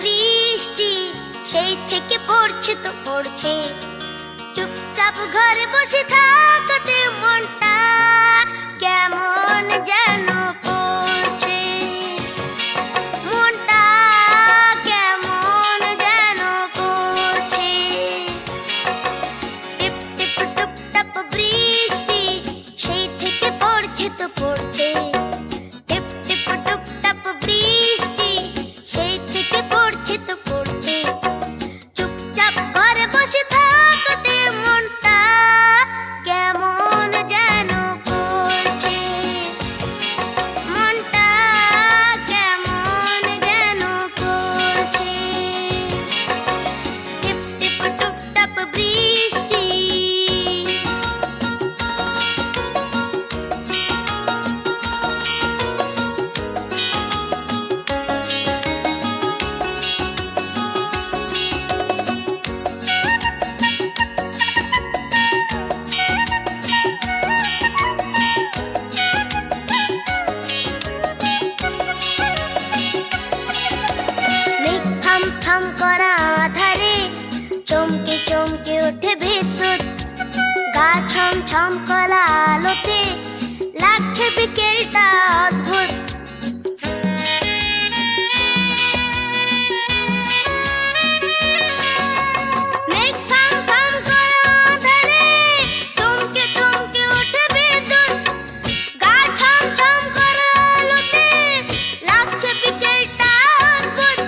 বৃষ্টি সেই থেকে পড়ছে তো পড়ছে। চুপচাপ ঘরে বসে থাকতে মনটা কেমন যেন করছে, মনটা কেমন যেন করছে। টিপ টিপ টুপ টাপ বৃষ্টি সেই থেকে পড়ছে তো পড়ছে। টিপ টিপ টুপ টাপ বৃষ্টি সেই থেকে পড়ছে তো পড়ছে। চুপচাপ ঘরে বসে থাকতে মনটা কেমন যেন করছে, মনটা কেমন যেন করছে। টিপ টিপ টুপ টাপ বৃষ্টি। মেঘ থাম থাম করা আধারে চমকে চমকে ওঠে বিদ্যুৎ। গা ছম ছম করা আলোতে লাগছে বিকেলটা অদ্ভুত। মেঘ থাম থাম করা আধারে চমকে চমকে ওঠে বিদ্যুৎ। গা ছম ছম করা আলোতে লাগছে বিকেলটা অদ্ভুত।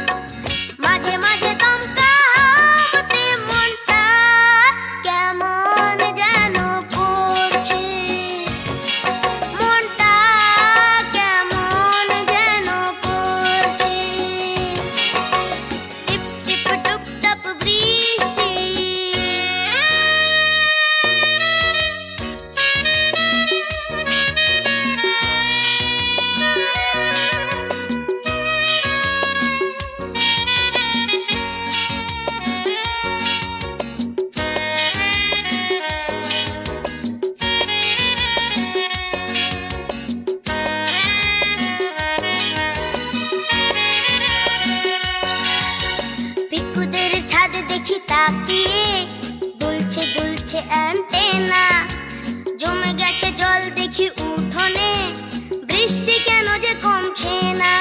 মাঝে মাঝে দমকা হাওয়াতে মনটা কেমন যেন করছে, মনটা কেমন যেন করছে। টিপ টিপ টুপ টাপ বৃষ্টি। পিকুদের ছাদে দেখি তাকিয়ে দুলছে দুলছে অ্যান্টেনা। জমে গেছে জল দেখি উঠোনে, বৃষ্টি কেন যে কমছে না।